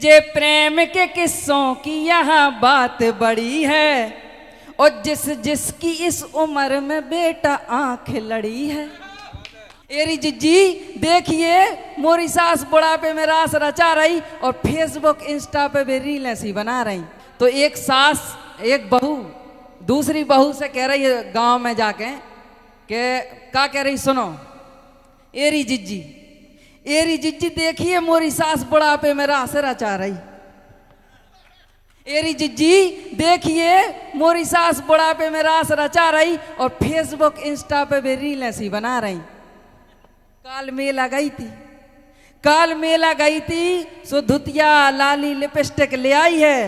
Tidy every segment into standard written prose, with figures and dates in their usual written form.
जे प्रेम के किस्सों की यहाँ बात बड़ी है और जिसकी इस उम्र में बेटा आंख लड़ी है। एरी जिज्जी देखिए मोरी सास बुढ़ापे में रास रचा रही और फेसबुक इंस्टा पे भी रील ऐसी बना रही। तो एक सास एक बहू दूसरी बहू से कह रही है गांव में जाके के क्या कह रही सुनो, एरी जिज्जी देखिए मोरी सास बुढ़ापे में रास रचा रही। एरी जिज्जी देखिए मोरी सास बुढ़ापे में रास रचा रही और फेसबुक इंस्टा पे भी रील ऐसी बना रही। काल मेला गई थी सो धुतिया लाली लिपस्टिक ले आई है।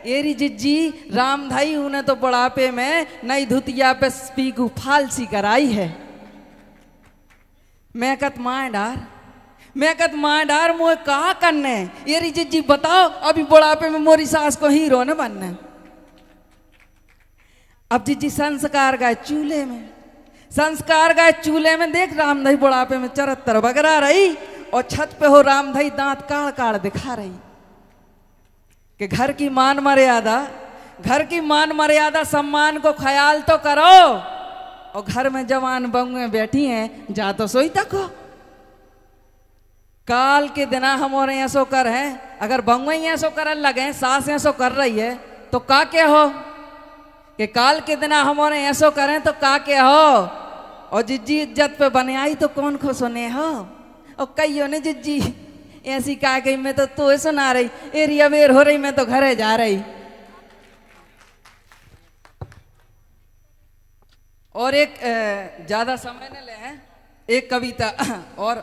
एरी जिज्जी रामधाई उन्हें तो बुढ़ापे में नई धुतिया पे स्पीकू फालसी कराई है। मैं कत माँ डार मोए कहा करने। एरी जिज्जी बताओ अभी बुढ़ापे में मोरी सास को हीरो न बनने। अब जिज्जी संस्कार गए चूल्हे में देख रामधाई बुढ़ापे में चरत्तर बगरा रही और छत पे हो रामधाई दांत काड़ दिखा रही कि घर की मान मर्यादा सम्मान को ख्याल तो करो। और घर में जवान बहुएं बैठी हैं जा तो सोई तक हो। काल के दिना हमारे ऐसो कर हैं, अगर बहुएं ऐसो कर लगे सास ऐसो कर रही है तो का क्या हो कि काल के दिना हमारे ऐसो करें तो का क्या हो। और जिज्जी इज्जत पे बने आई तो कौन खुश होने हो। और कहियो ने जिज्जी ऐसी का गई मैं तो सुना रही एरी अवेर हो रही मैं तो घरे जा रही। और एक ज्यादा समय न ले हैं एक कविता और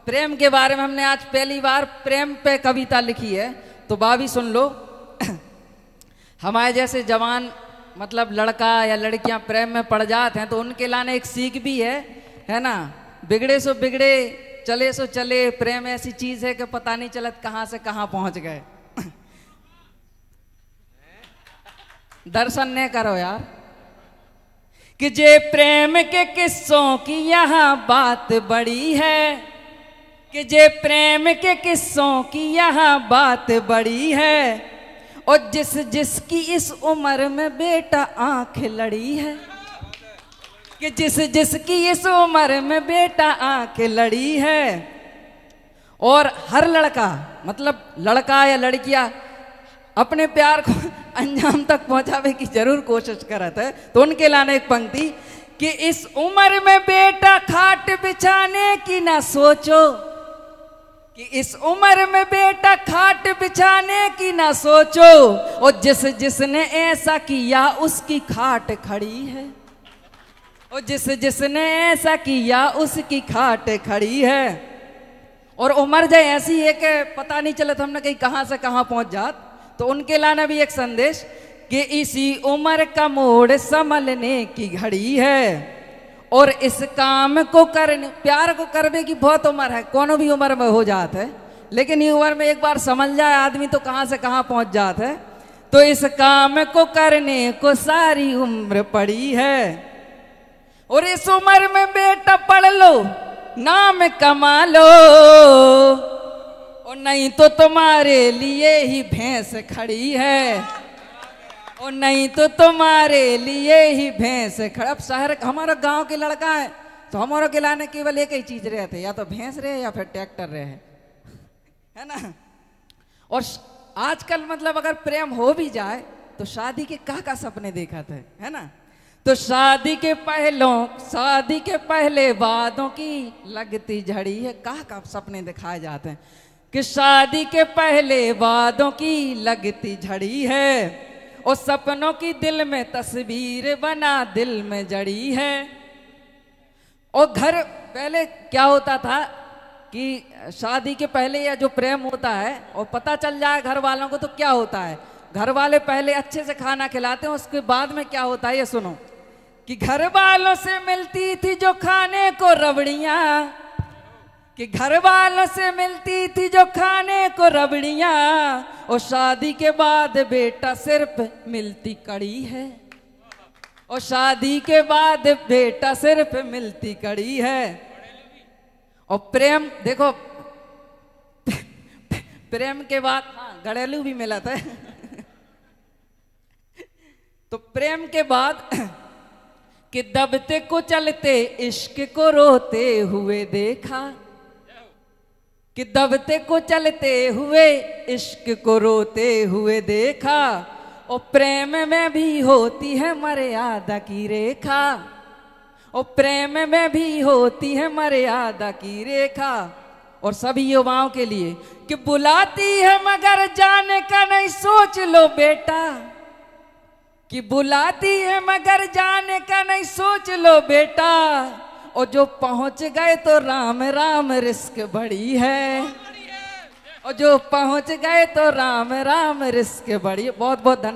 प्रेम के बारे में हमने आज पहली बार प्रेम पे कविता लिखी है तो बाबी सुन लो। हमारे जैसे जवान मतलब लड़का या लड़कियां प्रेम में पड़ जाते हैं तो उनके लाने एक सीख भी है ना। बिगड़े सो बिगड़े चले सो चले, प्रेम ऐसी चीज है कि पता नहीं चलत कहां से कहां पहुंच गए। दर्शन ने करो यार कि जे प्रेम के किस्सों की यहाँ बात बड़ी है, कि जे प्रेम के किस्सों की यहाँ बात बड़ी है और जिसकी इस उम्र में बेटा आंख लड़ी है, कि जिसकी इस उम्र में बेटा आंख लड़ी है। और हर लड़का मतलब लड़का या लड़कियां अपने प्यार को अंजाम तक पहुंचावे की जरूर कोशिश करत है। तो उनके लाने एक पंक्ति कि इस उम्र में बेटा खाट बिछाने की ना सोचो, कि इस उम्र में बेटा खाट बिछाने की ना सोचो और जिसने ऐसा किया उसकी खाट खड़ी है, और जिसने ऐसा किया उसकी खाट खड़ी है। और उम्र जाए ऐसी है कि पता नहीं चलत हमने कहीं कहां से कहां पहुंच जात। तो उनके लाना भी एक संदेश कि इसी उम्र का मोड़ संभलने की घड़ी है और इस काम को करने प्यार को करने की बहुत उम्र है, कोनो भी उम्र में हो जाता है, लेकिन ये उम्र में एक बार समझ जाए आदमी तो कहां से कहां पहुंच जाता है। तो इस काम को करने को सारी उम्र पड़ी है और इस उम्र में बेटा पढ़ लो नाम कमा लो और नहीं तो तुम्हारे लिए ही भैंस खड़ी है, और नहीं तो तुम्हारे लिए ही भैंस खड़ा। अब शहर हमारा गांव के लड़का है तो हमारे के लाने केवल एक ही चीज रहते, या तो भैंस रहे या फिर ट्रैक्टर रहे, है ना। और आजकल मतलब अगर प्रेम हो भी जाए तो शादी के का सपने देखा थे, है ना। तो शादी के पहले वादों की लगती झड़ी है, का सपने दिखाए जाते हैं कि शादी के पहले वादों की लगती झड़ी है और सपनों की दिल में तस्वीर बना दिल में जड़ी है। और घर पहले क्या होता था कि शादी के पहले या जो प्रेम होता है और पता चल जाए घर वालों को तो क्या होता है, घर वाले पहले अच्छे से खाना खिलाते हैं, उसके बाद में क्या होता है ये सुनो कि घर वालों से मिलती थी जो खाने को रबड़ियां, कि घर वालों से मिलती थी जो खाने को रबड़ियां और शादी के बाद बेटा सिर्फ मिलती कड़ी है, और शादी के बाद बेटा सिर्फ मिलती कड़ी है। और प्रेम देखो प्रेम के बाद हाँ घरेलू भी मिला था। तो प्रेम के बाद कि दबते को चलते इश्क को रोते हुए देखा, कि दबते को चलते हुए इश्क को रोते हुए देखा, और प्रेम में भी होती है मर्यादा की रेखा, और प्रेम में भी होती है मर्यादा की रेखा। और सभी युवाओं के लिए कि बुलाती है मगर जाने का नहीं सोच लो बेटा, कि बुलाती है मगर जाने का नहीं सोच लो बेटा, और जो पहुंच गए तो राम राम रिस्क बड़ी है, और जो पहुंच गए तो राम राम रिस्क बड़ी। बहुत बहुत धन्यवाद।